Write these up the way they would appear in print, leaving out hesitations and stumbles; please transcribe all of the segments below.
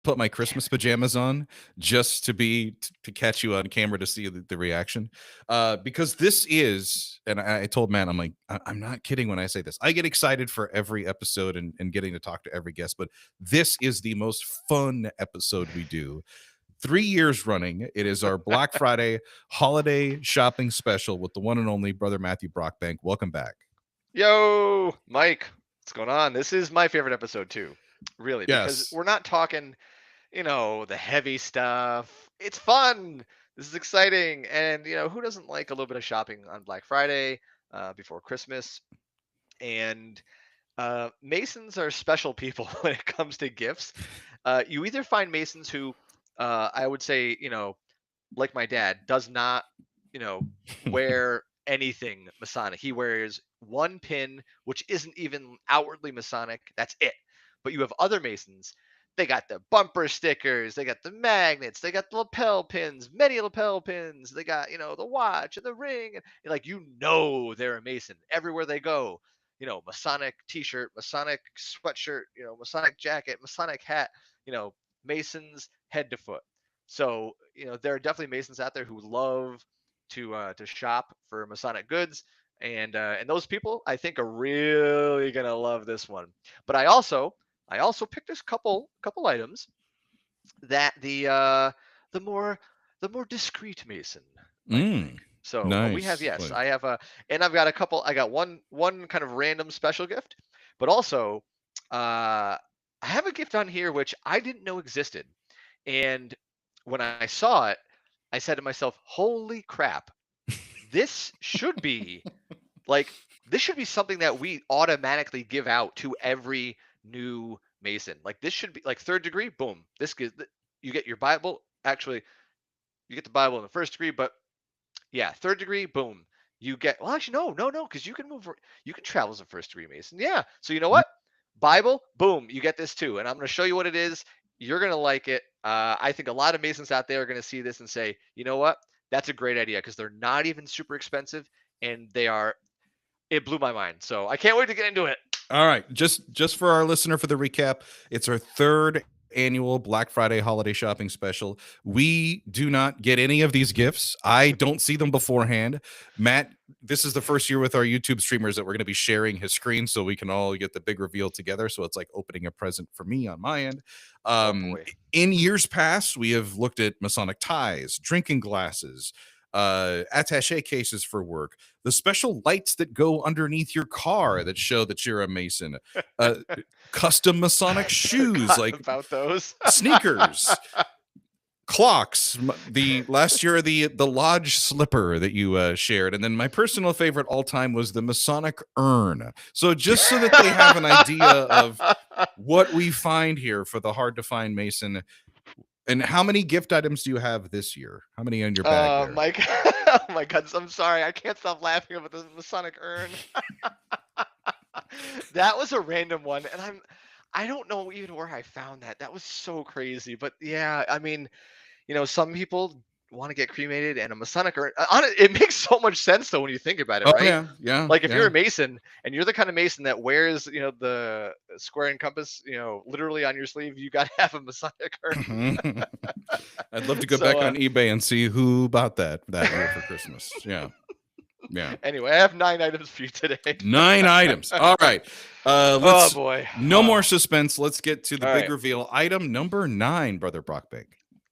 put my Christmas pajamas on just to catch you on camera to see the reaction. Because this is, and I told Matt, I'm like, I'm not kidding when I say this. I get excited for every episode and getting to talk to every guest, but this is the most fun episode we do. 3 years running. It is our Black Friday holiday shopping special with the one and only brother Matthew Brockbank. Welcome back. Yo, Mike, what's going on? This is my favorite episode too, really, because Yes. we're not talking, the heavy stuff. It's fun. This is exciting. And, who doesn't like a little bit of shopping on Black Friday before Christmas? And Masons are special people when it comes to gifts. You either find Masons who, I would say, like my dad, does not, wear anything Masonic. He wears one pin, which isn't even outwardly Masonic. That's it. But you have other Masons. They got the bumper stickers. They got the magnets. They got the lapel pins, many lapel pins. They got, the watch and the ring. And like, they're a Mason everywhere they go. Masonic t-shirt, Masonic sweatshirt, Masonic jacket, Masonic hat, Masons head to foot. So, there are definitely Masons out there who love to shop for Masonic goods, and those people I think are really gonna love this one. But I also picked a couple items that the more the more discreet Mason might like. So we have, Nice. yes, I have and I've got a couple. I got one kind of random special gift, but also I have a gift on here which I didn't know existed, and when I saw it, I said to myself, "Holy crap! This should be like this should be something that we automatically give out to every new Mason. Like this should be like third degree. Boom. This gives you get your Bible. Actually, you get the Bible in the first degree, but yeah, third degree. Boom. You get well. Actually, no, because you can move. You can travel as a first degree Mason. Yeah. So you know what? Bible. Boom. You get this too, and I'm going to show you what it is. You're going to like it. I think a lot of Masons out there are going to see this and say, you know what? That's a great idea because they're not even super expensive, and it blew my mind. So I can't wait to get into it. All right, just for our listener, for the recap, it's our third annual Black Friday holiday shopping special. We do not get any of these gifts. I don't see them beforehand. Matt, this is the first year with our YouTube streamers that we're going to be sharing his screen so we can all get the big reveal together. So it's like opening a present for me on my end. Oh boy. In years past, we have looked at Masonic ties, drinking glasses, attaché cases for work, the special lights that go underneath your car that show that you're a Mason, uh, custom Masonic shoes like about those sneakers, clocks. The last year, the lodge slipper that you shared, and then my personal favorite all time was the Masonic urn. So just so that they have an idea of what we find here for the hard to find Mason. And how many gift items do you have this year? How many in your bag there? Mike. Oh my God. I'm sorry. I can't stop laughing about the Masonic urn. That was a random one, and I don't know even where I found that. That was so crazy. But yeah, I mean, some people want to get cremated, and a Masonic urn. It makes so much sense though when you think about it, Oh right? yeah, Like if yeah. you're a Mason and you're the kind of Mason that wears, the square and compass, literally on your sleeve, you got to have a Masonic urn. I'd love to go So, back on eBay and see who bought that year for Christmas. Yeah. Yeah. Anyway, I have 9 items for you today. 9 items. All right. Oh boy. No more suspense. Let's get to the All big right. reveal. Item number 9, Brother Brockbank.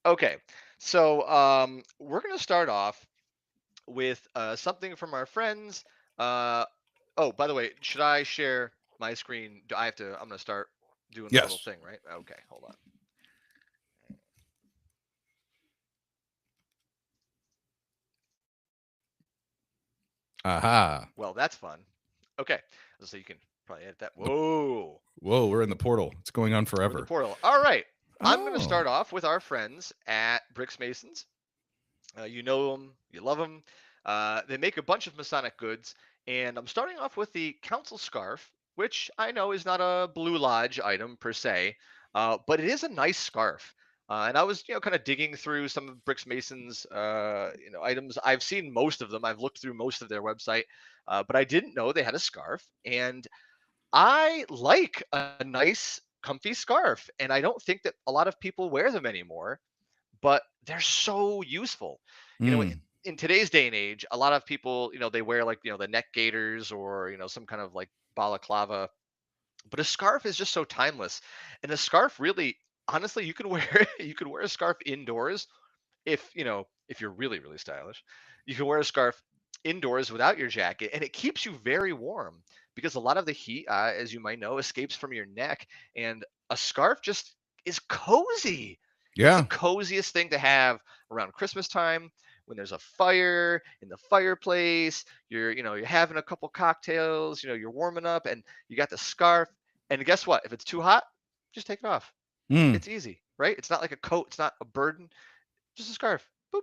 Okay. So we're gonna start off with something from our friends. Oh, by the way, should I share my screen? Do I have to? I'm gonna start doing the little Yes. thing, right? Okay, hold on. Aha. Well, that's fun. Okay, so you can probably edit that. Whoa, Whoa, we're in the portal. It's going on we're in the forever. portal. All right, I'm gonna Oh. start off with our friends at Bricks Masons. You know them, you love them. They make a bunch of Masonic goods, and I'm starting off with the Council Scarf, which I know is not a Blue Lodge item per se, but it is a nice scarf. And I was, kind of digging through some of Bricks Mason's, items. I've seen most of them. I've looked through most of their website, but I didn't know they had a scarf. And I like a nice comfy scarf. And I don't think that a lot of people wear them anymore, but they're so useful. You know, Mm. in today's day and age, a lot of people, they wear like, the neck gaiters or, some kind of like balaclava, but a scarf is just so timeless. And a scarf really, honestly, you can wear you can wear a scarf indoors if you're really really stylish. You can wear a scarf indoors without your jacket, and it keeps you very warm because a lot of the heat, as you might know, escapes from your neck, and a scarf just is cozy. It's the Yeah. coziest thing to have around Christmas time when there's a fire in the fireplace. You're having a couple cocktails, you're warming up, and you got the scarf. And guess what? If it's too hot, just take it off. Mm. It's easy, right? It's not like a coat. It's not a burden. Just a scarf. Boop.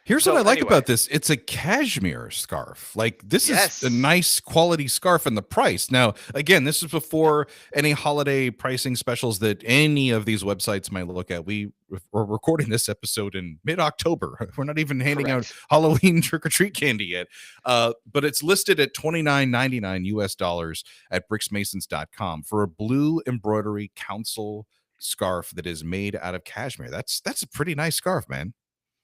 Here's what I So like anyway, about this. It's a cashmere scarf. Like this is a yes, nice quality scarf and the price. Now, again, this is before any holiday pricing specials that any of these websites might look at. We're recording this episode in mid-October. We're not even handing out correct. Halloween trick-or-treat candy yet. But it's listed at $29.99 US dollars at bricksmasons.com for a blue embroidery council scarf that is made out of cashmere. That's a pretty nice scarf, man.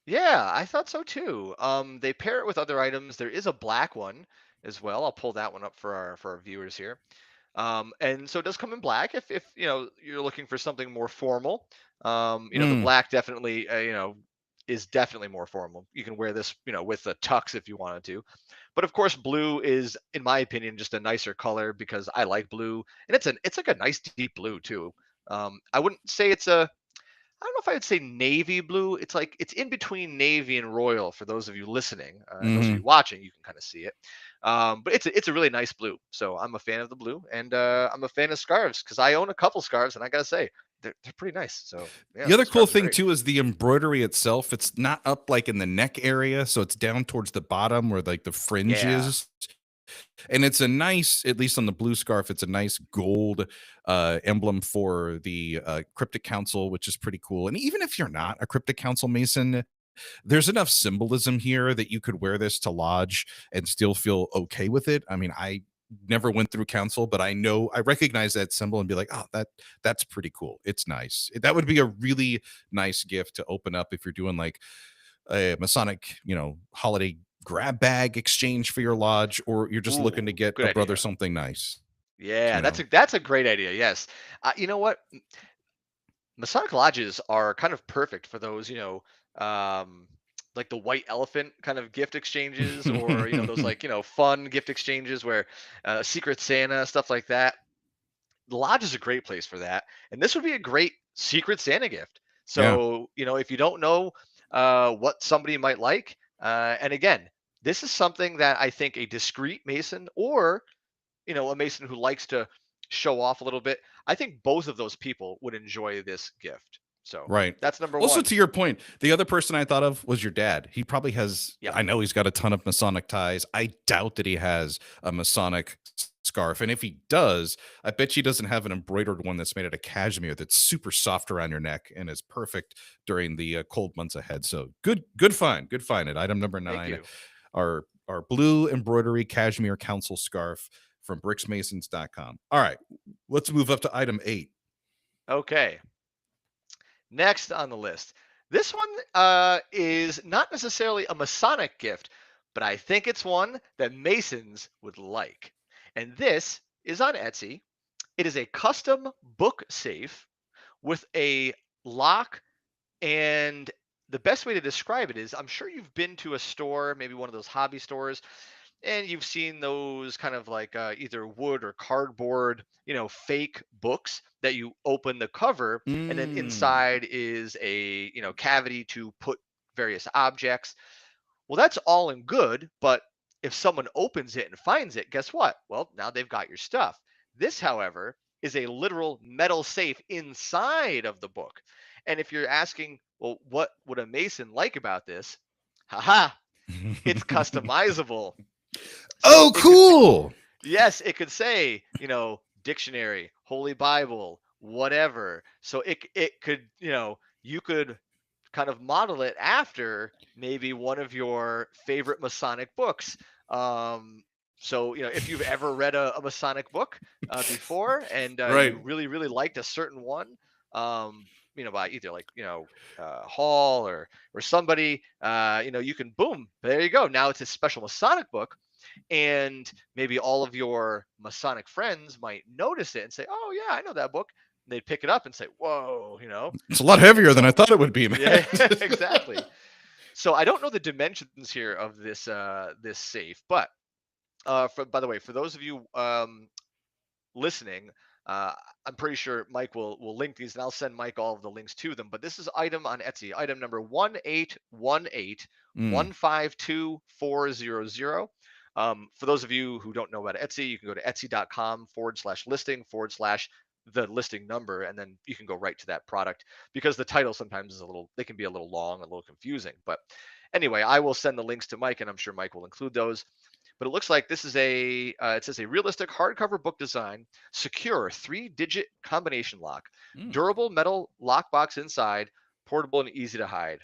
Yeah, I thought so too. They pair it with other items. There is a black one as well. I'll pull that one up for our viewers here. And so it does come in black if you're looking for something more formal. The Mm. black definitely is definitely more formal. You can wear this with a tux if you wanted to. But of course, blue is, in my opinion, just a nicer color because I like blue, and it's like a nice deep blue too. I wouldn't say it's a I don't know if I would say navy blue. It's like it's in between navy and royal for those of you listening, and those of you Mhm. watching. You can kind of see it, but it's a really nice blue. So I'm a fan of the blue, and I'm a fan of scarves because I own a couple scarves, and I gotta say they're pretty nice. So yeah, The other cool scarves are thing great. too is the embroidery itself. It's not up like in the neck area, so it's down towards the bottom where like the fringe Yeah. is. And it's a nice, at least on the blue scarf, it's a nice gold emblem for the Cryptic Council, which is pretty cool. And even if you're not a Cryptic Council Mason, there's enough symbolism here that you could wear this to lodge and still feel okay with it. I mean, I never went through council, but I recognize that symbol and be like, oh, that's pretty cool. It's nice. That would be a really nice gift to open up if you're doing like a Masonic, holiday grab bag exchange for your lodge, or you're just looking to Ooh, get good a brother idea. something nice, Yeah, you know. that's a great idea. Yes. You know what? Masonic lodges are kind of perfect for those, um, like the white elephant kind of gift exchanges, or those like fun gift exchanges where Secret Santa stuff like that. The lodge is a great place for that, and this would be a great Secret Santa gift. Yeah, So if you don't know what somebody might like, and again, this is something that I think a discreet Mason or a Mason who likes to show off a little bit, I think both of those people would enjoy this gift. So right. that's number Also, one. to your point, the other person I thought of was your dad. He probably has, Yep. I know he's got a ton of Masonic ties. I doubt that he has a Masonic scarf. And if he does, I bet he doesn't have an embroidered one that's made out of cashmere that's super soft around your neck and is perfect during the cold months ahead. So good find. Good find at item number Thank 9, you. our blue embroidery cashmere council scarf from bricksmasons.com. All right, let's move up to item 8. Okay. Next on the list. This one is not necessarily a Masonic gift, but I think it's one that Masons would like. And this is on Etsy. It is a custom book safe with a lock. And the best way to describe it is I'm sure you've been to a store, maybe one of those hobby stores, and you've seen those kind of like either wood or cardboard, fake books that you open the cover, and then Mm. inside is a, cavity to put various objects. Well, that's all and good, but if someone opens it and finds it, guess what? Well, now they've got your stuff. This, however, is a literal metal safe inside of the book. And if you're asking, well, what would a Mason like about this? Haha, it's customizable. So Oh, it could be, cool. yes, it could say, dictionary, Holy Bible, whatever. So it could, you could kind of model it after maybe one of your favorite Masonic books. So, if you've ever read a Masonic book before, and you Right. really, really liked a certain one, by either like, Hall or somebody, you can, boom, there you go. Now it's a special Masonic book, and maybe all of your Masonic friends might notice it and say, "Oh yeah, I know that book." And they'd pick it up and say, "Whoa," It's a lot And heavier than I so, thought it would be, man. yeah, exactly. So I don't know the dimensions here of this safe, but by the way, for those of you listening, uh, I'm pretty sure Mike will link these, and I'll send Mike all of the links to them. But this is item on Etsy, item number 1818 Mm, 152400. For those of you who don't know about Etsy, you can go to etsy.com/listing/ the listing number, and then you can go right to that product, because the title sometimes is they can be a little long, a little confusing. But anyway, I will send the links to Mike, and I'm sure Mike will include those. But it looks like this is it says a realistic hardcover book design, secure 3-digit combination lock, mm. durable metal lockbox inside, portable and easy to hide.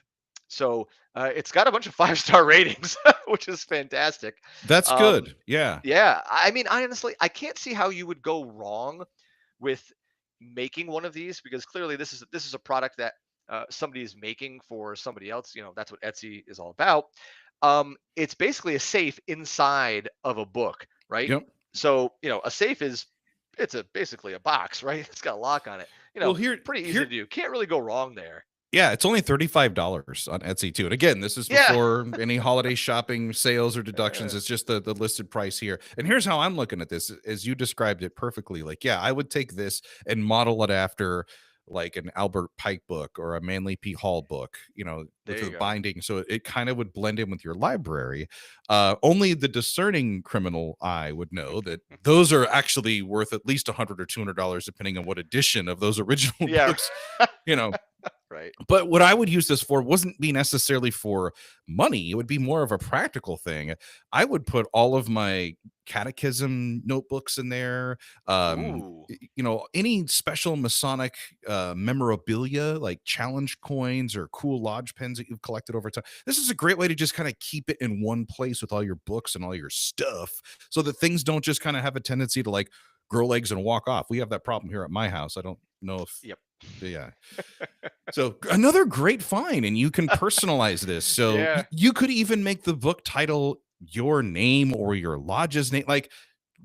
So it's got a bunch of 5-star ratings, which is fantastic. That's Um, good. Yeah. yeah, I mean, I honestly, I can't see how you would go wrong with making one of these, because clearly this is a product that somebody is making for somebody else. That's what Etsy is all about. It's basically a safe inside of a book, right? Yep. So a safe is, it's a basically a box, right? It's got a lock on it. Well, here Pretty easy to here do. Can't really go wrong there. yeah, it's only $35 on Etsy too. And again, this is Yeah. before any holiday shopping sales or deductions. Uh, It's just the listed price here. And here's how I'm looking at this, as you described it perfectly. Like, yeah, I would take this and model it after like an Albert Pike book or a Manly P. Hall book, with there you the go. binding. So it kind of would blend in with your library. Only the discerning criminal eye would know that those are actually worth at least $100 or $200, depending on what edition of those original Yeah. books, you know Right. but what I would use this for wouldn't be necessarily for money. It would be more of a practical thing. I would put all of my catechism notebooks in there. Ooh. Any special Masonic memorabilia, like challenge coins or cool lodge pins that you've collected over time. This is a great way to just kind of keep it in one place with all your books and all your stuff, so that things don't just kind of have a tendency to like grow legs and walk off. We have that problem here at my house. I don't know if, Yep. yeah. So another great find, and you can personalize this. So Yeah. you could even make the book title your name or your lodge's name. Like,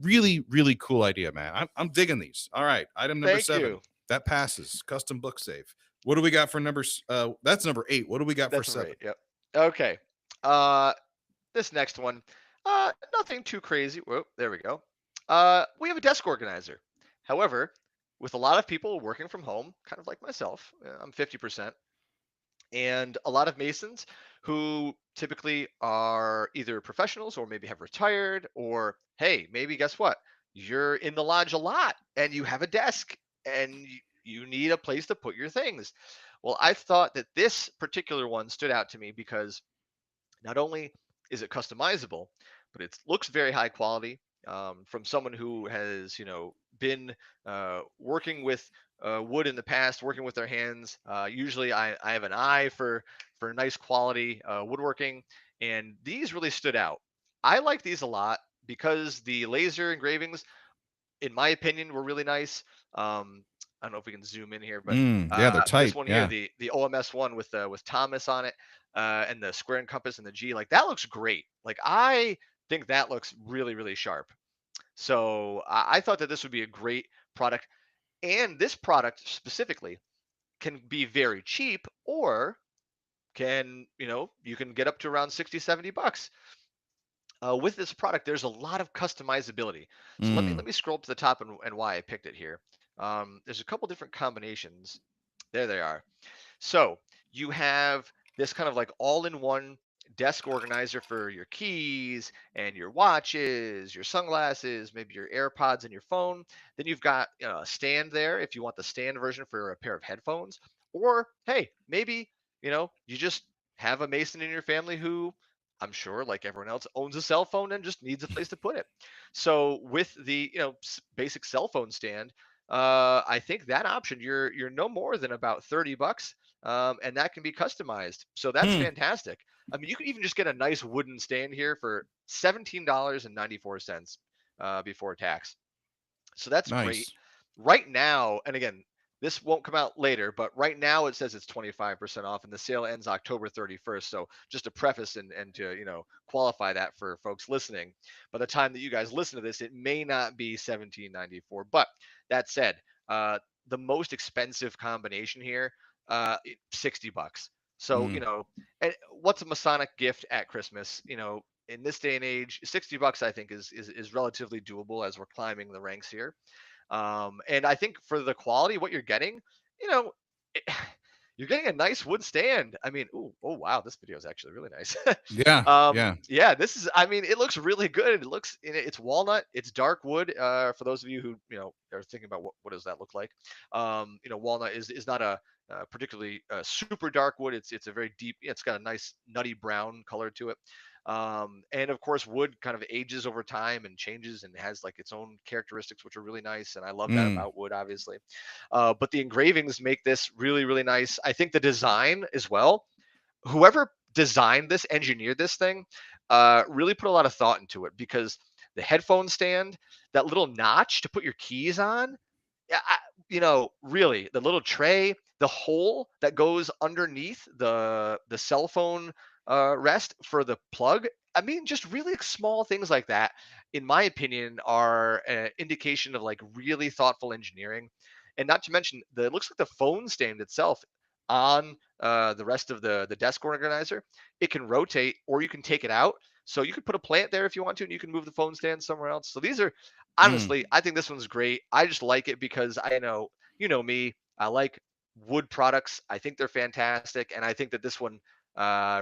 really, really cool idea, man. I'm digging these. All right, item number Thank 7 you. that passes. Custom book safe. What do we got for numbers? That's number 8. What do we got for That's 7? right. Yep. Okay. Uh, this next one, nothing too crazy. Whoa, there we go. We have a desk organizer. However, with a lot of people working from home, kind of like myself, I'm 50%, and a lot of Masons who typically are either professionals or maybe have retired, or hey, maybe guess what? You're in the lodge a lot and you have a desk, and you need a place to put your things. Well, I thought that this particular one stood out to me because not only is it customizable, but it looks very high quality, from someone who has, been working with wood in the past, working with their hands. Usually, I have an eye for nice quality woodworking, and these really stood out. I like these a lot because the laser engravings, in my opinion, were really nice. I don't know if we can zoom in here, but Yeah, they're this tight. one here, Yeah. the OMS one with Thomas on it, and the square and compass and the G, like that looks great. Like I think that looks really, really sharp. So I thought that this would be a great product, and this product specifically can be very cheap, or you can get up to around 60, $70. With this product, there's a lot of customizability. So let me Mm, let me scroll up to the top, and why I picked it here. There's a couple different combinations. There they are. So you have this kind of like all-in-one desk organizer for your keys and your watches, your sunglasses, maybe your AirPods and your phone. Then you've got a stand there if you want the stand version for a pair of headphones. Or hey, maybe you just have a Mason in your family who, I'm sure, like everyone else, owns a cell phone and just needs a place to put it. So with the basic cell phone stand, I think that option you're no more than about 30 bucks, and that can be customized. So that's Hmm. fantastic. I mean, you can even just get a nice wooden stand here for $17.94 before tax. So that's great. Nice. Right now, and again, this won't come out later, but right now it says it's 25% off and the sale ends October 31st. So just to preface and to, qualify that for folks listening, by the time that you guys listen to this, it may not be 17.94. But that said, uh, the most expensive combination here, 60 bucks. So, Mm. and what's a Masonic gift at Christmas? In this day and age, 60 bucks I think is relatively doable as we're climbing the ranks here. And I think for the quality, what you're getting, you know, it, you're getting a nice wood stand. I mean, ooh, oh wow, this video is actually really nice. Yeah. Yeah. Yeah, this is. I mean, it looks really good. It's walnut. It's dark wood. For those of you who are thinking about what does that look like, walnut is not a particularly super dark wood. It's a very deep. It's got a nice nutty brown color to it. And of course, wood kind of ages over time and changes and has like its own characteristics, which are really nice. And I love that Mm. about wood, obviously. But the engravings make this really, really nice. I think the design as well, whoever designed this, engineered this thing, really put a lot of thought into it because the headphone stand, that little notch to put your keys on, yeah, really, the little tray, the hole that goes underneath the cell phone rest for the plug. I mean, just really small things like that, in my opinion, are an indication of like really thoughtful engineering. And not to mention, it looks like the phone stand itself on the rest of the desk organizer. It can rotate, or you can take it out. So you could put a plant there if you want to, and you can move the phone stand somewhere else. So these are Mm. honestly, I think this one's great. I just like it because I know, me, I like wood products. I think they're fantastic. And I think that this one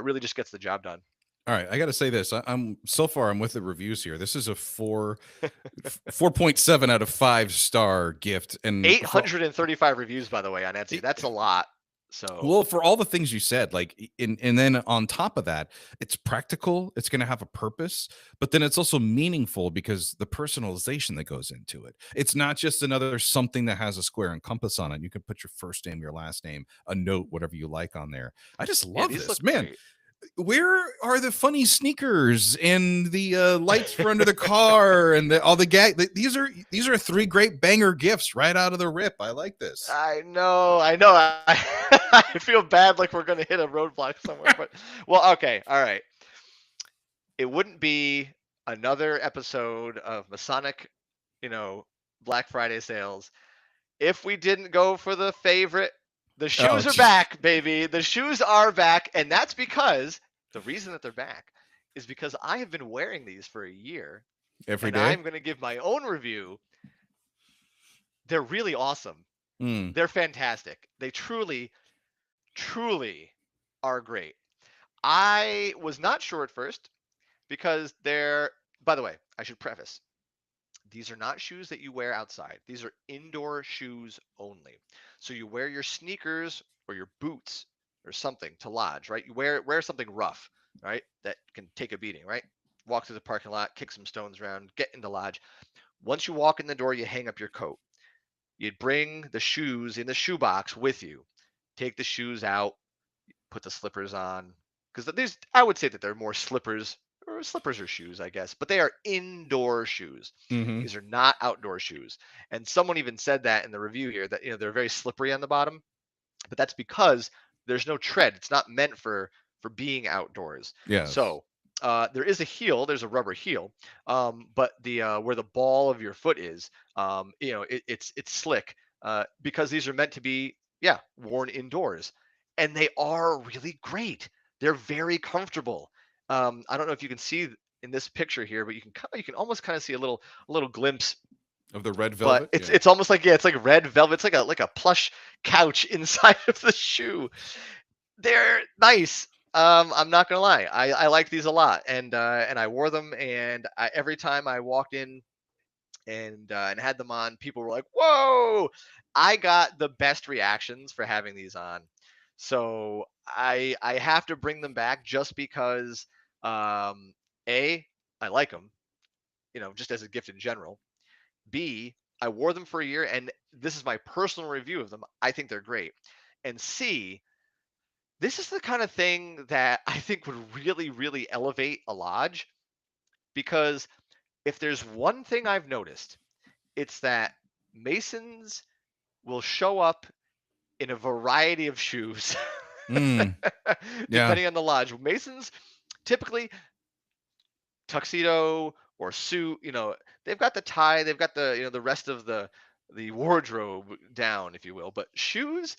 really just gets the job done. All right, I got to say this. I'm so far. I'm with the reviews here. This is a 4.7 out of 5-star gift, and for 835 reviews, by the way, on Etsy. That's a lot. So, well, for all the things you said, like, and then on top of that, it's practical. It's going to have a purpose, but then it's also meaningful because the personalization that goes into it. It's not just another something that has a square and compass on it. You can put your first name, your last name, a note, whatever you like on there. I just yeah, love these this, look man. great. Where are the funny sneakers and the lights for under the car and all the gag? These are three great banger gifts right out of the rip. I like this. I know, I know. I feel bad like we're going to hit a roadblock somewhere. But, well, okay. All right. It wouldn't be another episode of Masonic, you know, Black Friday sales if we didn't go for the favorite. The Oh, shoes are geez. back, baby. The shoes are back. And that's because the reason that they're back is because I have been wearing these for a year Every and day. I'm going to give my own review. They're really awesome. Mm. They're fantastic. They truly, truly are great. I was not sure at first because by the way, I should preface, these are not shoes that you wear outside. These are indoor shoes only. So you wear your sneakers or your boots or something to lodge, right? You wear something rough, right? That can take a beating, right? Walk through the parking lot, kick some stones around, get into lodge. Once you walk in the door, you hang up your coat. You'd bring the shoes in the shoebox with you. Take the shoes out, put the slippers on, because these I would say that they're more slippers or slippers or shoes, I guess, but they are indoor shoes. Hmm. These are not outdoor shoes. And someone even said that in the review here that they're very slippery on the bottom, but that's because there's no tread. It's not meant for being outdoors. Yes. So there is a heel. There's a rubber heel, but the where the ball of your foot is, it's slick because these are meant to be, yeah, worn indoors, and they are really great. They're very comfortable. I don't know if you can see in this picture here, but you can almost kind of see a little glimpse, Of the red but velvet. it's Yeah. it's almost like, yeah, it's like red velvet. It's like a plush couch inside of the shoe. They're nice. I'm not gonna lie. I like these a lot, and I wore them, and every time I walked in and had them on, people were like, "Whoa!" I got the best reactions for having these on, so I have to bring them back just because, a I like them, just as a gift in general. B, I wore them for a year, and this is my personal review of them. I think they're great. And C, this is the kind of thing that I think would really, really elevate a lodge because if there's one thing I've noticed, it's that Masons will show up in a variety of shoes Mm, yeah. depending on the lodge. Masons typically tuxedo or suit, they've got the tie, they've got the rest of the wardrobe down, if you will. But shoes,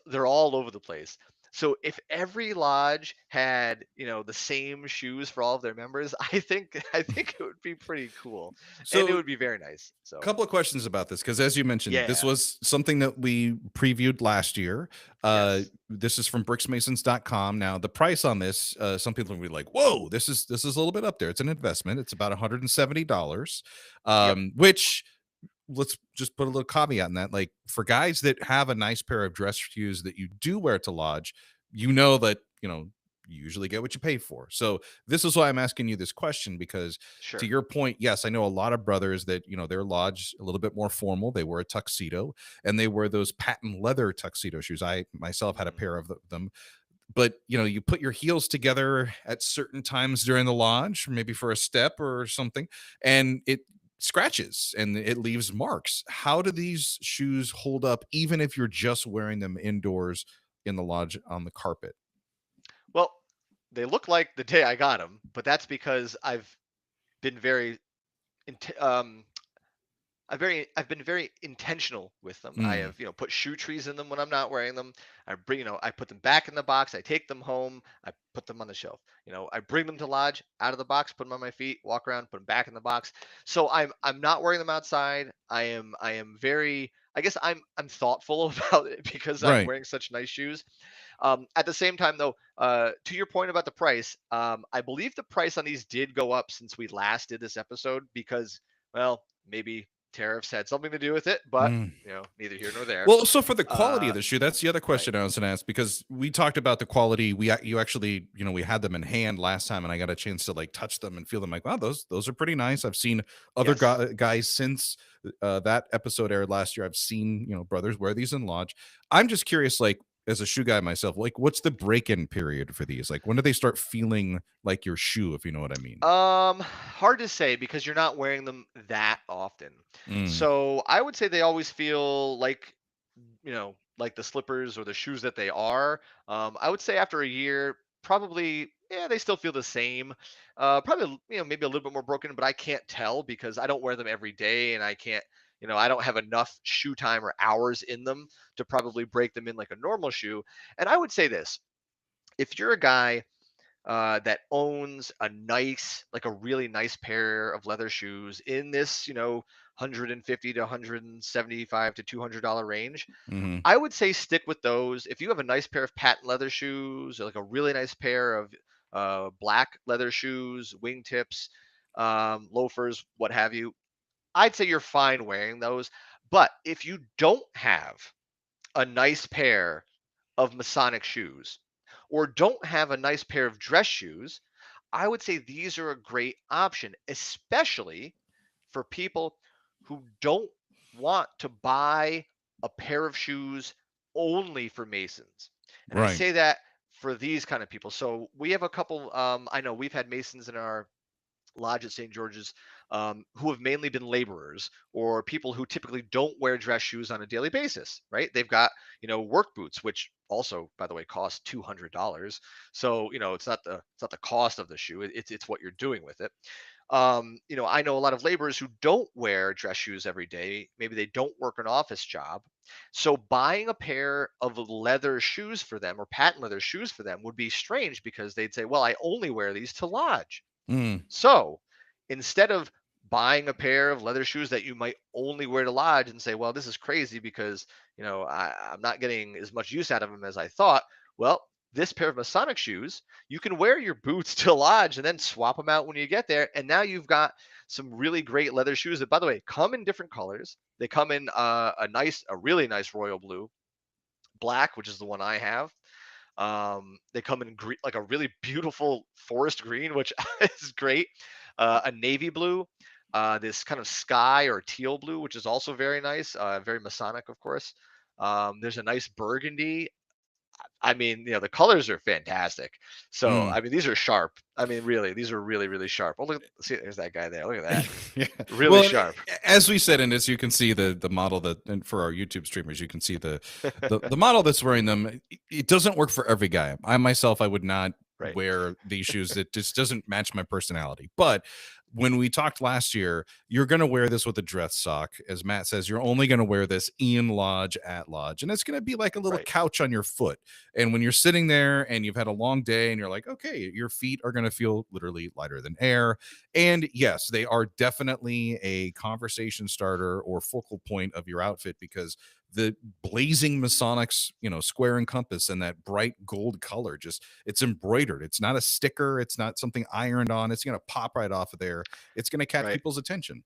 they're all over the place. So if every lodge had, the same shoes for all of their members, I think it would be pretty cool and it So would be very nice. So, couple of questions about this because as you mentioned this yeah. was something that we previewed last year. Yes. This is from bricksmasons.com. Now the price on this, some people will be like, whoa, this is a little bit up there. It's an investment. It's about $170, Yep. which let's just put a little caveat in that, like for guys that have a nice pair of dress shoes that you do wear to lodge, that you usually get what you pay for. So this is why I'm asking you this question, because to Sure. your point, yes, I know a lot of brothers that their lodge a little bit more formal. They wear a tuxedo and they wear those patent leather tuxedo shoes. I myself had a Mhm. pair of them, but you put your heels together at certain times during the lodge, maybe for a step or something, and it scratches and it leaves marks. How do these shoes hold up even if you're just wearing them indoors in the lodge on the carpet? Well, they look like the day I got them, but that's because been very int- um I've been very intentional with them. I Mm, have, put shoe trees in them when I'm not wearing them. I put them back in the box. I take them home. I put them on the shelf. I bring them to lodge out of the box, put them on my feet, walk around, put them back in the box. So I'm not wearing them outside. I am very, I guess I'm thoughtful about it because I'm right. wearing such nice shoes. At the same time, though, to your point about the price, I believe the price on these did go up since we last did this episode because, well, maybe tariffs had something to do with it, but Mm. neither here nor there. Well, so for the quality Uh, of the shoe, that's the other right. question I was going to ask, because we talked about the quality. You actually, we had them in hand last time, and I got a chance to like touch them and feel them. Like, wow, those are pretty nice. I've seen other Yes. guys since that episode aired last year. I've seen brothers wear these in lodge. I'm just curious, like as a shoe guy myself, like what's the break-in period for these? Like when do they start feeling like your shoe, if you know what I mean? Hard to say because you're not wearing them that often. Mm, So I would say they always feel like the slippers or the shoes that they are. I would say after a year, probably, yeah, they still feel the same. Probably, maybe a little bit more broken, but I can't tell because I don't wear them every day and I can't, I don't have enough shoe time or hours in them to probably break them in like a normal shoe. And I would say this, if you're a guy that owns like a really nice pair of leather shoes in this, 150 to 175 to $200 range, hmm. I would say stick with those. If you have a nice pair of patent leather shoes or like a really nice pair of black leather shoes, wingtips, loafers, what have you, I'd say you're fine wearing those. But if you don't have a nice pair of Masonic shoes or don't have a nice pair of dress shoes, I would say these are a great option, especially for people who don't want to buy a pair of shoes only for Masons. And I Right. say that for these kind of people. So we have a couple, I know we've had Masons in our lodge at St. George's who have mainly been laborers or people who typically don't wear dress shoes on a daily basis, right? They've got, work boots, which also, by the way, cost $200. So, it's not the cost of the shoe. It's what you're doing with it. I know a lot of laborers who don't wear dress shoes every day. Maybe they don't work an office job. So buying a pair of leather shoes for them or patent leather shoes for them would be strange because they'd say, well, I only wear these to lodge. Mm, So instead of buying a pair of leather shoes that you might only wear to lodge and say, well, this is crazy because, I'm not getting as much use out of them as I thought. Well, this pair of Masonic shoes, you can wear your boots to lodge and then swap them out when you get there. And now you've got some really great leather shoes that, by the way, come in different colors. They come in a really nice royal blue, black, which is the one I have. They come in green, like a really beautiful forest green, which is great. A navy blue. this kind of sky or teal blue, which is also very nice, very Masonic, of course. There's a nice burgundy. I mean, the colors are fantastic. So, Mm. I mean, these are sharp. I mean, really, these are really, really sharp. Oh, look, see, there's that guy there. Look at that. Yeah. Really Well, sharp. as we said, and as you can see, the model that, and for our YouTube streamers, you can see the model that's wearing them. It doesn't work for every guy. I myself, I would not Right. wear these shoes. It just doesn't match my personality. But when we talked last year, you're going to wear this with a dress sock. As Matt says, you're only going to wear this in lodge, at lodge, and it's going to be like a little Right. couch on your foot. And when you're sitting there and you've had a long day and you're like, okay, your feet are going to feel literally lighter than air. And yes, they are definitely a conversation starter or focal point of your outfit, because the blazing Masonics, square and compass and that bright gold color, just it's embroidered. It's not a sticker. It's not something ironed on. It's going to pop right off of there. It's going to catch Right. people's attention.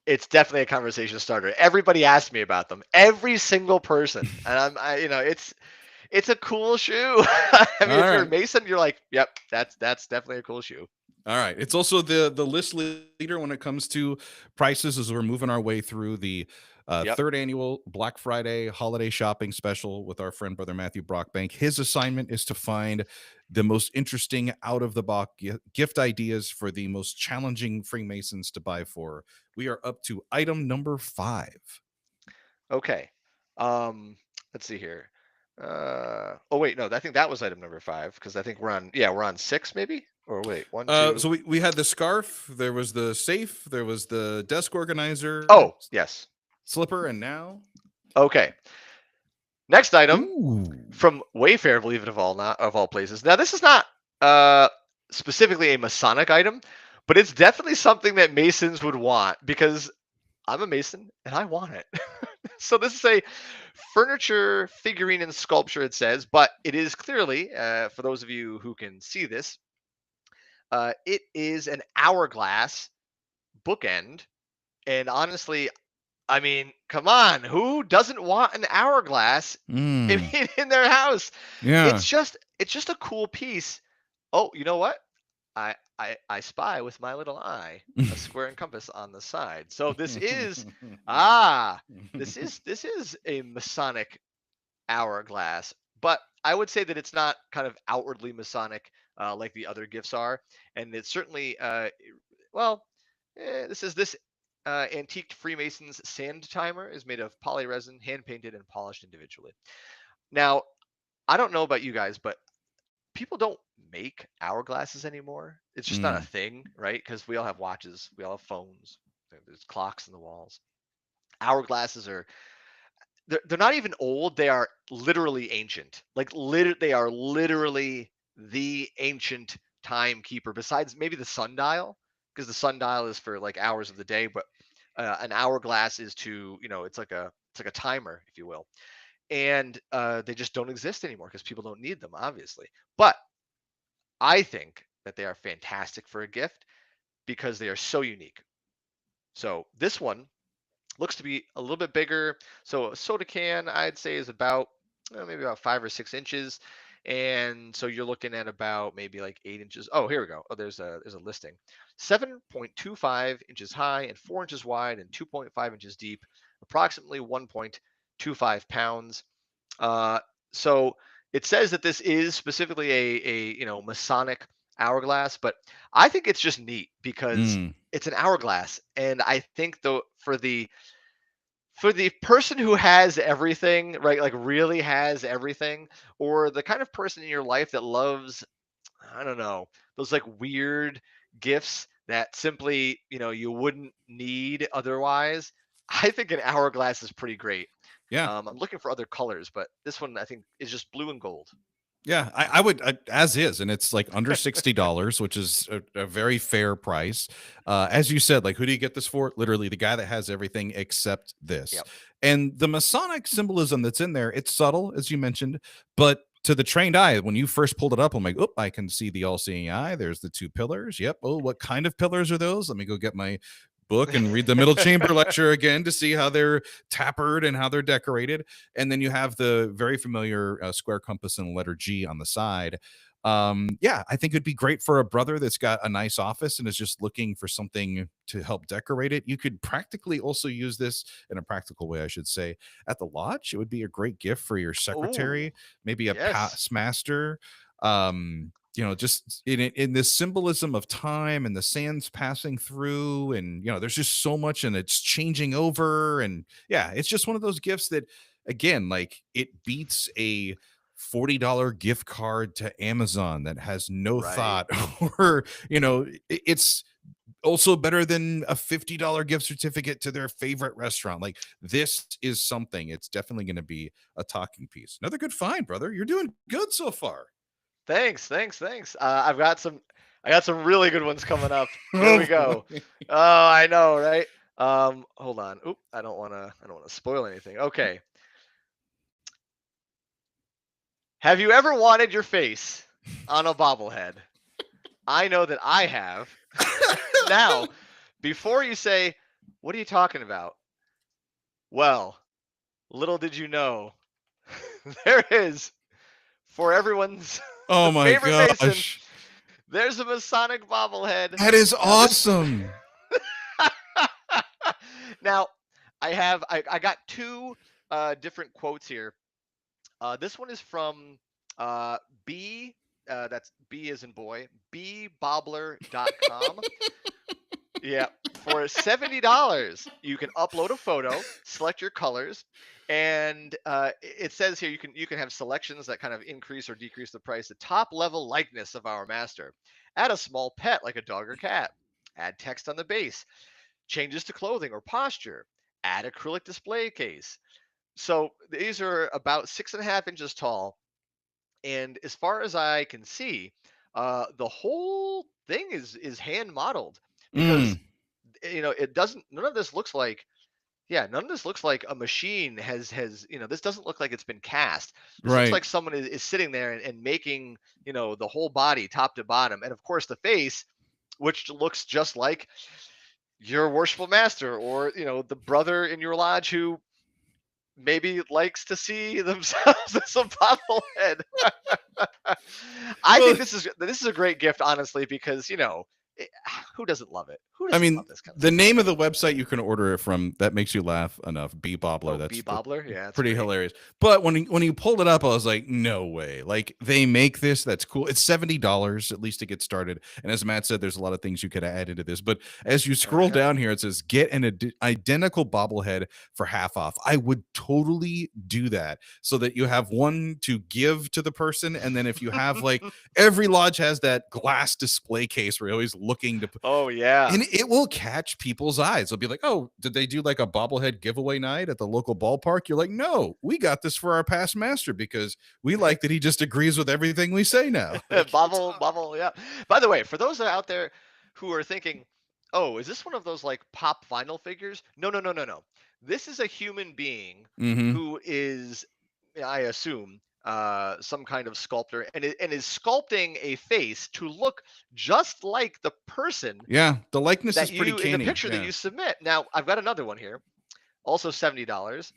It's definitely a conversation starter. Everybody asks me about them. Every single person. And it's a cool shoe. I All mean, if you're a right. Mason, you're like, yep, that's definitely a cool shoe. All right. It's also the list leader when it comes to prices as we're moving our way through the Yep. third annual Black Friday holiday shopping special with our friend brother Matthew Brockbank. His assignment is to find the most interesting out of the box gift ideas for the most challenging Freemasons to buy for. We are up to item number 5. Okay. Let's see here. Oh wait, no, I think that was item number 5, because I think we're on 6 maybe? Or wait, one, So two. we had the scarf, there was the safe, there was the desk organizer, Oh, yes. slipper, and now. Okay. Next item Ooh. from Wayfair, believe it of all places. Now, this is not uh specifically a Masonic item, but it's definitely something that Masons would want, because I'm a Mason and I want it. So this is a furniture, figurine, and sculpture, it says, but it is clearly, for those of you who can see this, it is an hourglass bookend. And honestly, I mean, come on, who doesn't want an hourglass in, Mm. in their house? Yeah. It's just a cool piece. Oh, you know what? I spy with my little eye a square and compass on the side. So ah this is a Masonic hourglass, but I would say that it's not kind of outwardly Masonic like the other gifts are, and it's certainly well, this antique Freemasons sand timer is made of polyresin, hand painted and polished individually. Now, I don't know about you guys, but people don't make hourglasses anymore. It's just not a Mm. thing, right? Because we all have watches, we all have phones, there's clocks in the walls. Hourglasses are they're not even old. They are literally ancient. Like they are literally the ancient timekeeper. Besides maybe the sundial, because the sundial is for like hours of the day, but an hourglass is to it's like a timer, if you will. And they just don't exist anymore because people don't need them, obviously. But I think that they are fantastic for a gift because they are so unique. So this one looks to be a little bit bigger. So a soda can, I'd say, is about maybe about 5 or 6 inches, and so you're looking at about maybe like 8 inches. Oh, here we go. Oh, there's a listing. 7.25 inches high and 4 inches wide and 2.5 inches deep, approximately 1.25 pounds. So it says that this is specifically a Masonic hourglass, but I think it's just neat because Mm. it's an hourglass, and I think though for the person who has everything, right, like really has everything, or the kind of person in your life that loves, I don't know, those like weird gifts that simply, you wouldn't need otherwise. I think an hourglass is pretty great. Yeah. I'm looking for other colors, but this one I think is just blue and gold. Yeah, I would, as is, and it's like under $60, which is a very fair price. As you said, like, who do you get this for? Literally, the guy that has everything except this. Yep. And the Masonic symbolism that's in there, it's subtle, as you mentioned, but to the trained eye, when you first pulled it up, I'm like, oh, I can see the all-seeing eye. There's the 2 pillars. Yep. Oh, what kind of pillars are those? Let me go get my book and read the middle chamber lecture again to see how they're tapered and how they're decorated. And then you have the very familiar square compass and letter G on the side. Yeah, I think it'd be great for a brother that's got a nice office and is just looking for something to help decorate it. You could practically also use this in a practical way, I should say, at the lodge. It would be a great gift for your Oh, secretary, maybe a yes. past master. Just in this symbolism of time and the sands passing through, and there's just so much and it's changing over. And yeah, it's just one of those gifts that, again, like, it beats a $40 gift card to Amazon that has no Right. thought. Or it's also better than a $50 gift certificate to their favorite restaurant. Like, this is something, it's definitely going to be a talking piece. Another good find, brother. You're doing good so far. Thanks, thanks, thanks. I got some really good ones coming up. Here Oh we go. boy. Oh, I know, right? Hold on. Oop, I don't wanna spoil anything. Okay. Have you ever wanted your face on a bobblehead? I know that I have. Now, before you say, "What are you talking about?" Well, little did you know, there is for everyone's Oh my favorite Mason, gosh. there's a Masonic bobblehead. That is Now this awesome. now I got two different quotes here. This one is from uh, B. That's B as in boy. bbobbler.com. Yeah, for $70, you can upload a photo, select your colors, and it says here you can have selections that kind of increase or decrease the price. The top level likeness of our master. Add a small pet like a dog or cat. Add text on the base. Changes to clothing or posture. Add acrylic display case. So these are about 6.5 inches tall, and as far as I can see, the whole thing is hand modeled because Mm, it doesn't. None of this looks like, yeah, none of this looks like a machine has this doesn't look like it's been cast. This looks right. like someone is sitting there and making the whole body top to bottom, and of course the face, which looks just like your worshipful master, or the brother in your lodge who maybe likes to see themselves as a bobblehead. I Well, think this is a great gift, honestly, because it, who doesn't love it? Who I doesn't mean, love this kind of the stuff, name of right? the website you can order it from, that makes you laugh enough. B Bobbler. Oh, B That's Bobbler, yeah, that's pretty great. hilarious. But when you pulled it up, I was like, no way. Like, they make this. That's cool. It's $70 at least to get started. And as Matt said, there's a lot of things you could add into this. But as you Oh scroll yeah. down here, it says get an identical bobblehead for half off. I would totally do that so that you have one to give to the person. And then if you have, like, every lodge has that glass display case where you're always looking to Oh yeah. and it will catch people's eyes. They'll be like, "Oh, did they do like a bobblehead giveaway night at the local ballpark?" You're like, "No, we got this for our past master because we like that he just agrees with everything we say now." Like, it's Bobble, yeah. By the way, for those that are out there who are thinking, "Oh, is this one of those like pop vinyl figures?" No, no, no, no, no. This is a human being mm-hmm. who is, I assume, some kind of sculptor, and is sculpting a face to look just like the person Yeah, the likeness that is pretty you in the canny. picture that Yeah. you submit. Now, I've got another one here, also $70.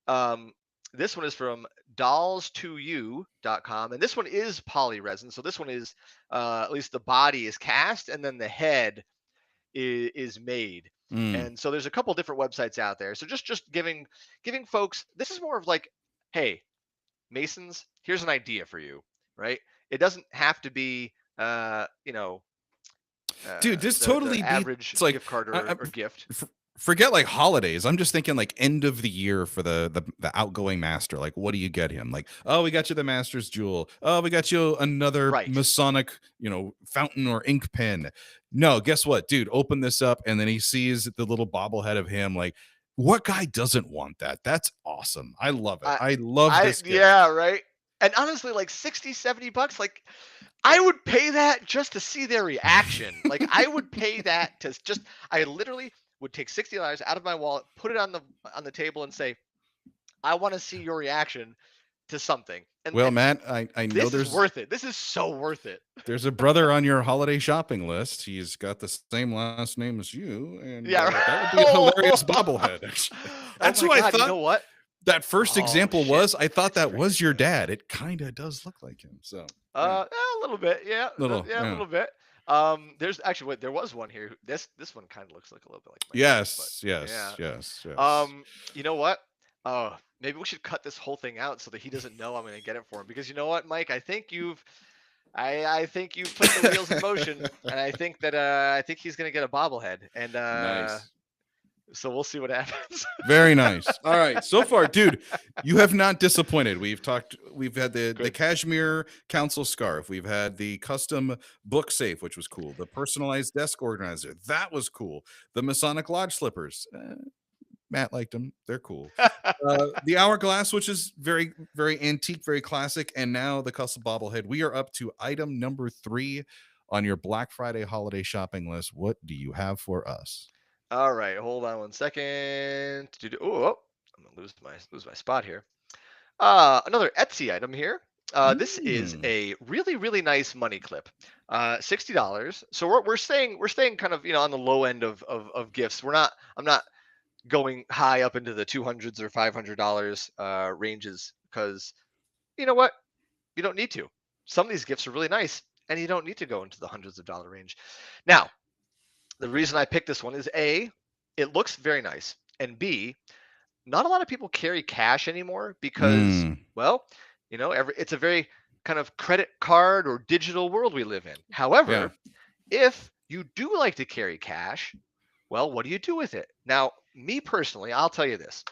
Um, this one is from dolls2u.com, and this one is poly resin. So this one is at least the body is cast, and then the head is made. Mm. And so there's a couple different websites out there. So just giving folks, this is more of like, hey, Masons, here's an idea for you, right? It doesn't have to be Dude, this the totally average beats like gift card I, or gift. f- forget like holidays. I'm just thinking like end of the year for the outgoing master. Like, what do you get him? Like, oh, we got you the master's jewel. Oh, we got you another Right. Masonic, fountain or ink pen. No, guess what, dude? Open this up, and then he sees the little bobblehead of him. Like, what guy doesn't want that? That's awesome. I love it. I I love this yeah, gift. right. And honestly, like 60, $70, like I would pay that just to see their reaction. Like I would pay that to just I literally would take $60 out of my wallet, put it on the table and say, "I want to see your reaction to something." Well, And Matt, I know this is there's worth it. This is so worth it. There's a brother on your holiday shopping list. He's got the same last name as you, and Yeah. that would be a Right. hilarious bobblehead. Actually, Oh that's my who I god, you thought. know what? That first Oh example shit, was, I thought that's that very was your good. dad. It kinda does look like him. So, yeah. A little bit, yeah, Little, yeah, a yeah. little bit. There's actually there was one here. This one kind of looks like a little bit like my dad, but Yes, yes, yeah. yes, yes. Um, you know what? Maybe we should cut this whole thing out so that he doesn't know I'm gonna get it for him. Because you know what, Mike? I think you've put the wheels in motion, and I think he's gonna get a bobblehead, and Nice. so we'll see what happens. Very nice. All right. So far, dude, you have not disappointed. We've had the Good. cashmere council scarf. We've had the custom book safe, which was cool. The personalized desk organizer. That was cool. The Masonic Lodge slippers. Matt liked them. They're cool. The hourglass, which is very, very antique, very classic. And now the custom bobblehead. We are up to item number 3 on your Black Friday holiday shopping list. What do you have for us? All right, hold on one second. Oh, I'm gonna lose my spot here. Another Etsy item here. This is Mm. a really nice money clip. $60. So we're staying kind of on the low end of gifts. I'm not going high up into the 200s or $500 ranges because you know what? You don't need to. Some of these gifts are really nice, and you don't need to go into the hundreds of dollar range. Now, the reason I picked this one is A, it looks very nice, and B, not a lot of people carry cash anymore because, Mm. well, it's a very kind of credit card or digital world we live in. Yeah. However, if you do like to carry cash, well, what do you do with it? Now, me personally, I'll tell you this.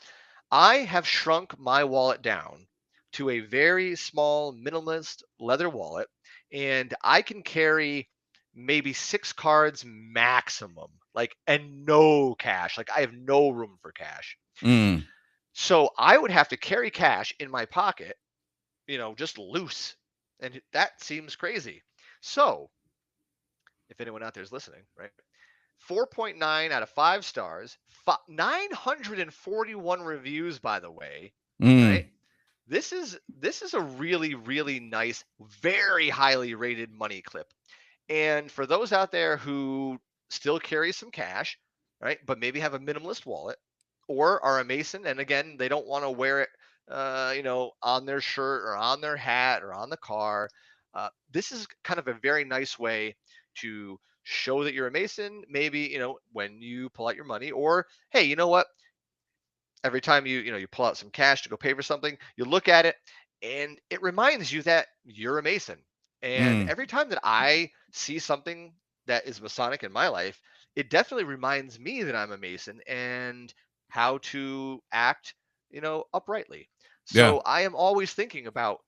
I have shrunk my wallet down to a very small minimalist leather wallet, and I can carry maybe 6 cards maximum, like, and no cash. Like, I have no room for cash. Mm. So I would have to carry cash in my pocket, just loose. And that seems crazy. So if anyone out there is listening, right? 4.9 out of 5 stars, 941 reviews, by the way, right? Mm. This is a really nice, very highly rated money clip. And for those out there who still carry some cash, right, but maybe have a minimalist wallet or are a Mason, and again, they don't want to wear it, on their shirt or on their hat or on the car, this is kind of a very nice way to show that you're a Mason. Maybe when you pull out your money, or hey, you know what? Every time you pull out some cash to go pay for something, you look at it and it reminds you that you're a Mason. And Mm. every time that I see something that is Masonic in my life, it definitely reminds me that I'm a Mason and how to act, uprightly. Yeah. So I am always thinking about,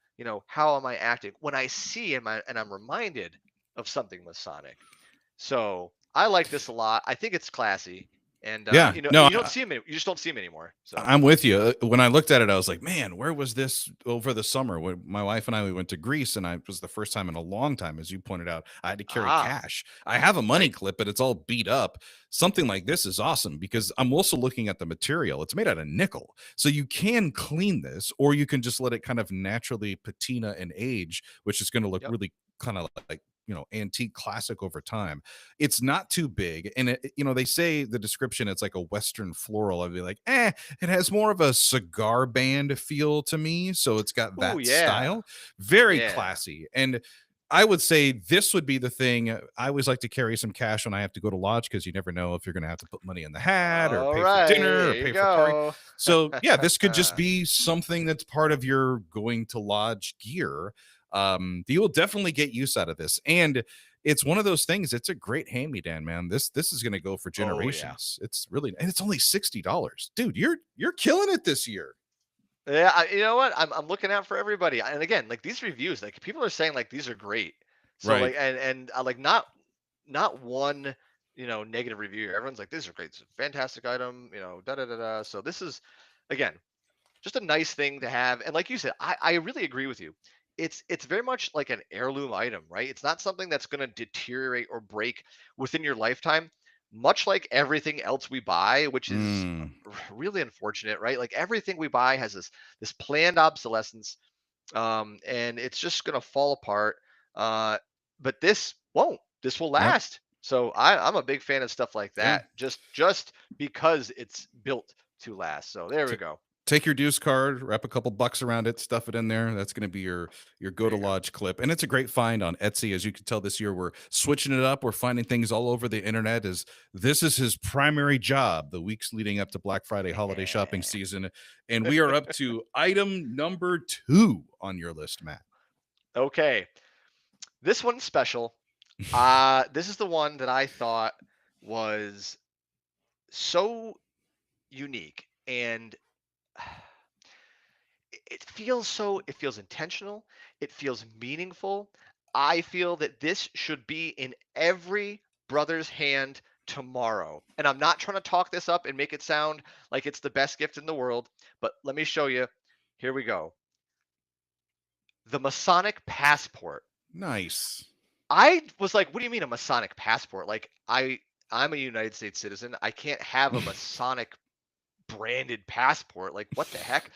how am I acting when I see and I'm reminded of something Masonic. So I like this a lot. I think it's classy, and Yeah. and No, you don't see them. You just don't see them anymore. So I'm with you. When I looked at it, I was like, "Man, where was this over the summer?" When my wife and I we went to Greece, and it was the first time in a long time, as you pointed out, I had to carry ah cash. I have a money right. clip, but it's all beat up. Something like this is awesome because I'm also looking at the material. It's made out of nickel, so you can clean this, or you can just let it kind of naturally patina and age, which is going to look Yep. really kind of like antique classic over time. It's not too big, and they say the description, it's like a western floral. I'd be like, it has more of a cigar band feel to me, so it's got Ooh, that yeah, style. Very yeah. classy. And I would say this would be the thing. I always like to carry some cash when I have to go to lodge because you never know if you're going to have to put money in the hat or All pay for right, dinner or here you pay for parking. go. So, yeah, this could just be something that's part of your going to lodge gear. You will definitely get use out of this. And it's one of those things. It's a great hand-me-down, man. This is going to go for Oh yeah, generations. It's really, and it's only $60, dude. You're killing it this year. yeah. You know what? I'm looking out for everybody. And again, like these reviews, like people are saying like these are great. So Right. like and like not one negative review. Everyone's like these are great. It's a fantastic item. Da da da da. So this is again just a nice thing to have. And like you said, I really agree with you. It's very much like an heirloom item, right? It's not something that's going to deteriorate or break within your lifetime. Much like everything else we buy, which is Mm. really unfortunate, right? Like everything we buy has this planned obsolescence, and it's just going to fall apart. Uh, but this won't. This will Yep. last. So I'm a big fan of stuff like Yeah. that. Just because it's built to last. So there we To go. Take your Deuce card, wrap a couple bucks around it, stuff it in there. That's going to be your go There to you go. lodge clip, and it's a great find on Etsy. As you can tell, this year we're switching it up. We're finding things all over the internet. As this is his primary job, the weeks leading up to Black Friday holiday shopping season, and we are up to item number 2 on your list, Matt. Okay. This one's special. This is the one that I thought was so unique, and it feels intentional, it feels meaningful. I feel that this should be in every brother's hand tomorrow. And I'm not trying to talk this up and make it sound like it's the best gift in the world, but let me show you. Here we go. The Masonic passport. Nice. I was like, what do you mean a Masonic passport? Like I'm a United States citizen. I can't have a Masonic branded passport. Like what the heck?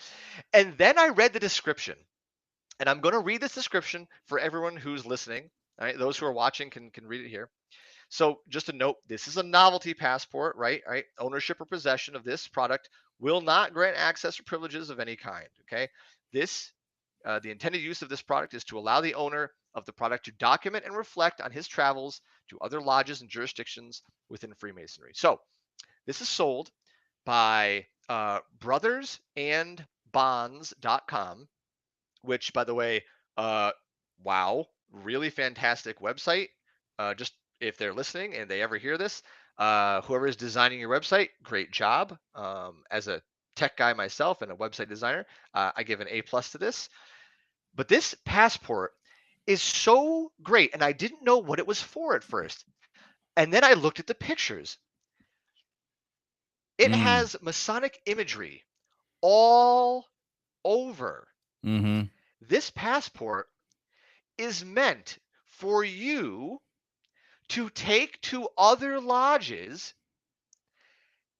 And then I read the description. And I'm going to read this description for everyone who's listening. All right, those who are watching can read it here. So just a note, this is a novelty passport, right? All right, ownership or possession of this product will not grant access or privileges of any kind. Okay, this the intended use of this product is to allow the owner of the product to document and reflect on his travels to other lodges and jurisdictions within Freemasonry. So this is sold by brothersandbonds.com, which, by the way, uh, wow, really fantastic website. Just if they're listening and they ever hear this, whoever is designing your website, great job. As a tech guy myself and a website designer, I give an A+ to this. But this passport is so great, and I didn't know what it was for at first. And then I looked at the pictures. It Mm. has Masonic imagery all over. Mhm. This passport is meant for you to take to other lodges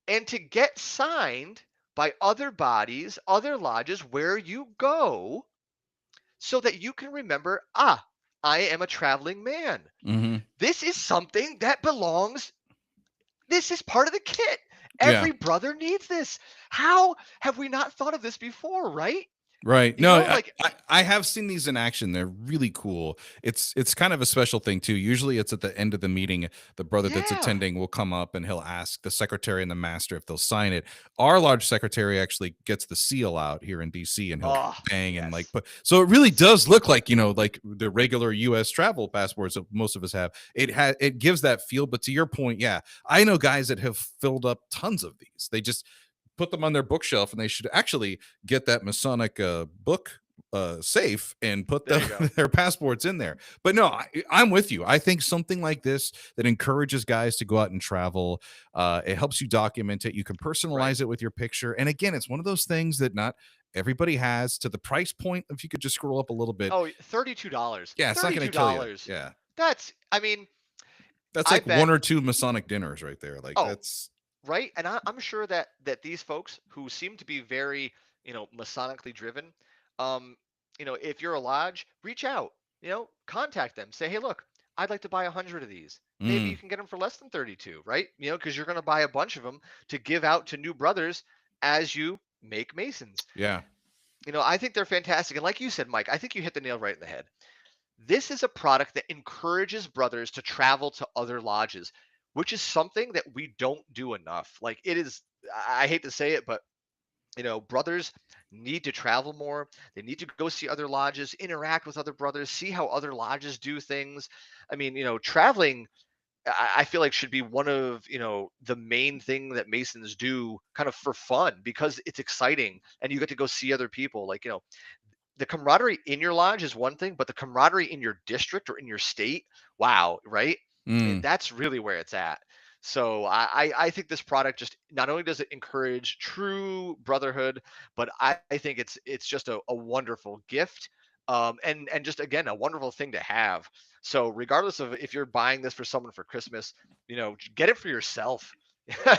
and to get signed by other bodies, other lodges where you go, so that you can remember, I am a traveling man. Mhm. This is something that belongs, this is part of the kit. Yeah. Every brother needs this. How have we not thought of this before, right? Right. You No, know, I, like, I I have seen these in action. They're really cool. It's kind of a special thing too. Usually it's at the end of the meeting. The brother that's yeah. attending will come up and he'll ask the secretary and the master if they'll sign it. Our large secretary actually gets the seal out here in DC and he'll Oh, bang and like yes. put, so it really does look like, like the regular US travel passports that most of us have. It gives that feel, but to your point, yeah. I know guys that have filled up tons of these. They just put them on their bookshelf, and they should actually get that Masonic book safe and put There you go. their passports in there. But no, I'm with you. I think something like this that encourages guys to go out and travel. It helps you document it. You can Right. personalize it with your picture. And again, it's one of those things that not everybody has to the price point. If you could just scroll up a little bit, Oh, $32. yeah, it's not going to kill you. $32. Yeah, That's, I mean, that's I like bet. one or two Masonic dinners right there. Like Oh, that's. right. And I'm sure that these folks who seem to be very, Masonically driven, um, if you're a lodge, reach out, contact them, say, hey, look, I'd like to buy 100 of these. Maybe you Mm, can get them for less than 32, right? Because you're going to buy a bunch of them to give out to new brothers as you make Masons. yeah. I think they're fantastic. And like you said, Mike, I think you hit the nail right in the head. This is a product that encourages brothers to travel to other lodges, which is something that we don't do enough. Like it is, I hate to say it, but brothers need to travel more. They need to go see other lodges, interact with other brothers, see how other lodges do things. I mean, traveling, I feel like should be one of, the main thing that Masons do kind of for fun because it's exciting and you get to go see other people. Like, the camaraderie in your lodge is one thing, but the camaraderie in your district or in your state, wow, right? Mm, That's really where it's at. So I think this product just not only does it encourage true brotherhood, but I think it's just a wonderful gift. And just again a wonderful thing to have. So regardless of if you're buying this for someone for Christmas, get it for yourself.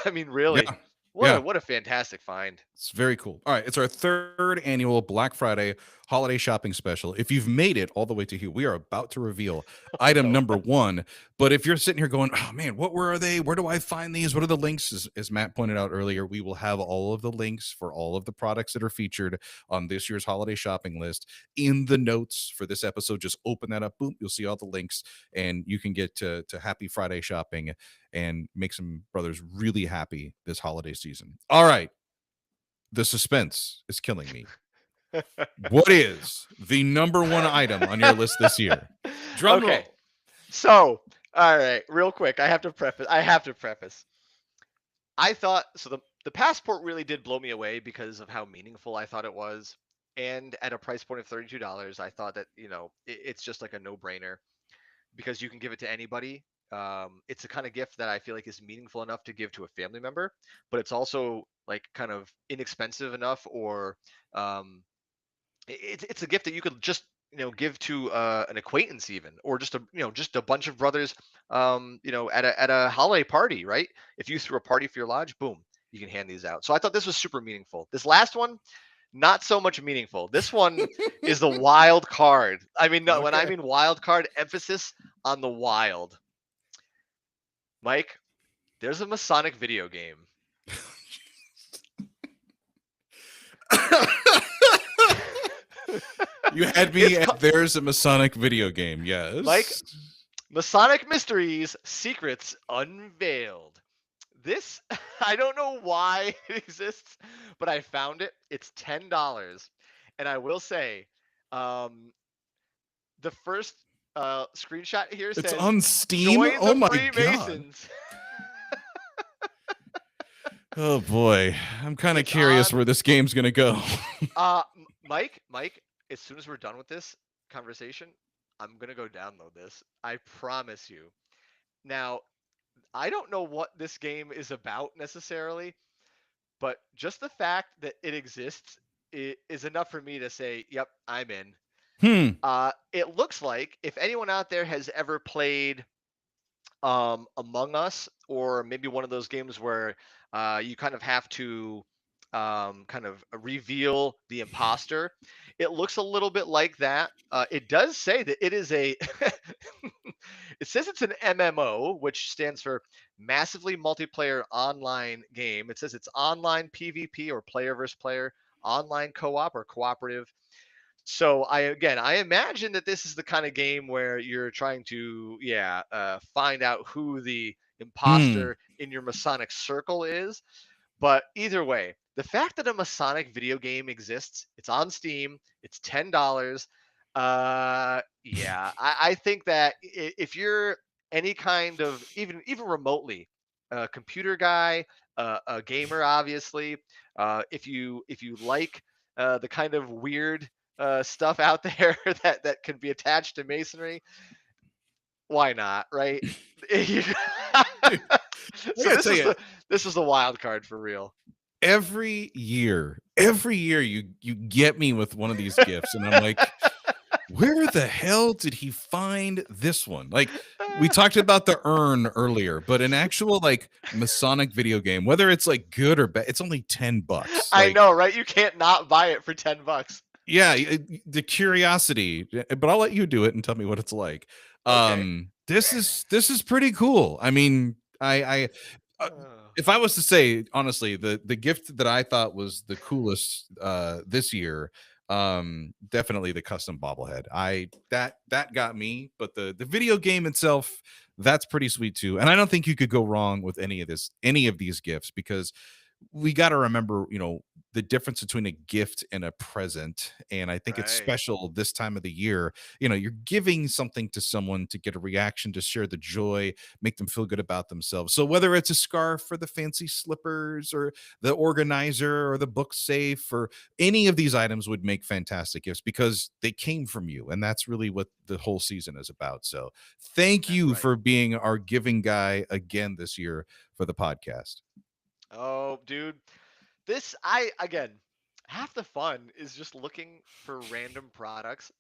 I mean, really. yeah. Yeah. What a fantastic find. It's very cool. All right, it's our third annual Black Friday holiday shopping special. If you've made it all the way to here, we are about to reveal Oh item no. number one. But if you're sitting here going, "Oh man, what were they? Where do I find these? What are the links?" As Matt pointed out earlier, we will have all of the links for all of the products that are featured on this year's holiday shopping list in the notes for this episode. Just open that up, boom, you'll see all the links, and you can get to Happy Friday shopping and make some brothers really happy this holiday season. All right, the suspense is killing me. What is the number one item on your list this year? Drum Okay. roll. So, all right, real quick, I have to preface. I thought so the passport really did blow me away because of how meaningful I thought it was. And at a price point of $32, I thought that, it's just like a no-brainer because you can give it to anybody. It's the kind of gift that I feel like is meaningful enough to give to a family member, but it's also like kind of inexpensive enough, or um, it's a gift that you could just give to an acquaintance, even, or just just a bunch of brothers, at a holiday party, right? If you threw a party for your lodge, boom, you can hand these out. So I thought this was super meaningful. This last one, not so much meaningful. This one is the wild card. I mean, no, when I Okay. mean wild card, emphasis on the wild. Mike, there's a Masonic video game. You had It's me at there's a Masonic video game. Mike, Yes. Masonic Mysteries Secrets Unveiled. This, I don't know why it exists, but I found it. It's $10. And I will say, um, the first screenshot here It's says, on Steam. "Join Oh the my god. Freemasons." Oh boy. I'm kind of It's curious on. where this game's going to go. Mike, as soon as we're done with this conversation, I'm going to go download this. I promise you. Now, I don't know what this game is about necessarily, but just the fact that it exists is enough for me to say, "Yep, I'm in." Hmm. It looks like if anyone out there has ever played Among Us, or maybe one of those games where you kind of have to kind of reveal the imposter, it looks a little bit like that. It does say that it is a. It says it's an MMO, which stands for Massively Multiplayer Online Game. It says it's online PvP, or player versus player, online co-op or cooperative. So I imagine that this is the kind of game where you're trying to, yeah, find out who the Hmm. imposter in your Masonic circle is. But either way, the fact that a Masonic video game exists, it's on Steam, it's $10. Yeah, I think that if you're any kind of, even remotely a computer guy, a gamer, obviously, if you like the kind of weird stuff out there that can be attached to masonry, why not, right? Dude, I So got to tell you, this is the wild card for real. every year you get me with one of these gifts and I'm like, where the hell did he find this one? Like, we talked about the urn earlier, but an actual like Masonic video game, whether it's like good or bad, it's only $10. I Like, know, right? You can't not buy it for $10. yeah, the curiosity, but I'll let you do it and tell me what it's like. Okay. This is pretty cool. I mean, I uh, Uh, if I was to say honestly, the gift that I thought was the coolest this year, definitely the custom bobblehead. That got me, but the video game itself, that's pretty sweet too. And I don't think you could go wrong with any of these gifts, because we got to remember, the difference between a gift and a present. And I think it's right. special this time of the year. You're giving something to someone to get a reaction, to share the joy, make them feel good about themselves. So whether it's a scarf or the fancy slippers or the organizer or the book safe, or any of these items would make fantastic gifts because they came from you. And that's really what the whole season is about. So thank That's you right. for being our giving guy again this year for the podcast. Oh, dude. This I again, half the fun is just looking for random products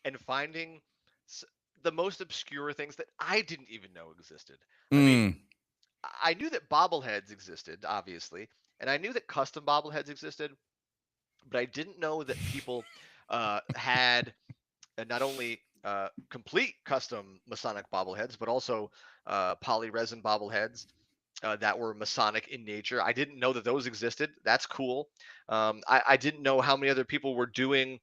and finding s- the most obscure things that I didn't even know existed. I mean, Mm. I knew that bobbleheads existed, obviously, and I knew that custom bobbleheads existed, but I didn't know that people had not only complete custom Masonic bobbleheads, but also poly resin bobbleheads that were Masonic in nature. I didn't know that those existed. That's cool. I didn't know how many other people were doing,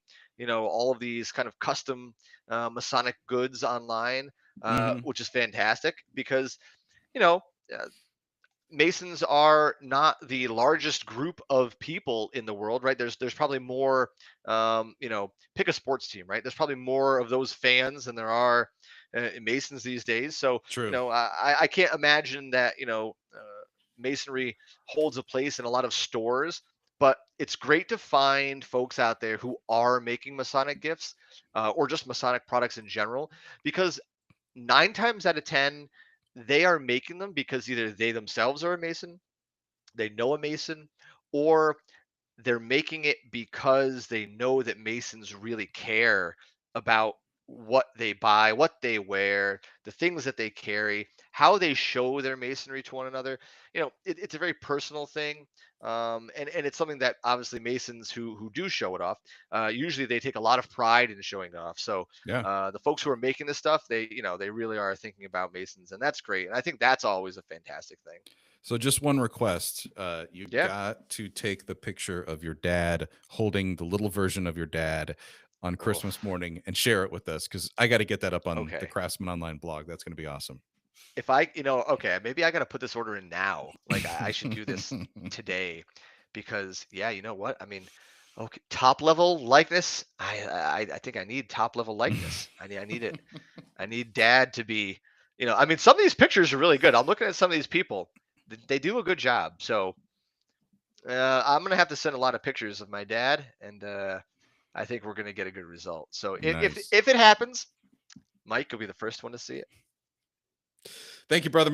all of these kind of custom Masonic goods online, Hmm. which is fantastic because, you know, uh, Masons are not the largest group of people in the world, right? There's probably more, pick a sports team, right? There's probably more of those fans than there are Masons these days. So, True. I can't imagine that, Masonry holds a place in a lot of stores, but it's great to find folks out there who are making Masonic gifts or just Masonic products in general, because 9 times out of 10, they are making them because either they themselves are a Mason, they know a Mason, or they're making it because they know that Masons really care about what they buy, what they wear, the things that they carry, how they show their Masonry to one another. It's a very personal thing. And it's something that obviously Masons who do show it off, usually they take a lot of pride in showing it off. So Yeah. the folks who are making this stuff, they really are thinking about Masons, and that's great. And I think that's always a fantastic thing. So just one request. You Yeah. got to take the picture of your dad holding the little version of your dad on Oh, Christmas morning and share it with us because I got to get that up on the okay. Craftsman Online blog. That's going to be awesome. If I, okay, maybe I got to put this order in now. Like I should do this today because yeah, you know what? I mean, okay, top level likeness. I think I need top level likeness. I need it. I need dad to be, I mean, some of these pictures are really good. I'm looking at some of these people. They do a good job. So I'm gonna have to send a lot of pictures of my dad, and I think we're gonna get a good result. So if Nice. if it happens, Mike will be the first one to see it. Thank you, brother.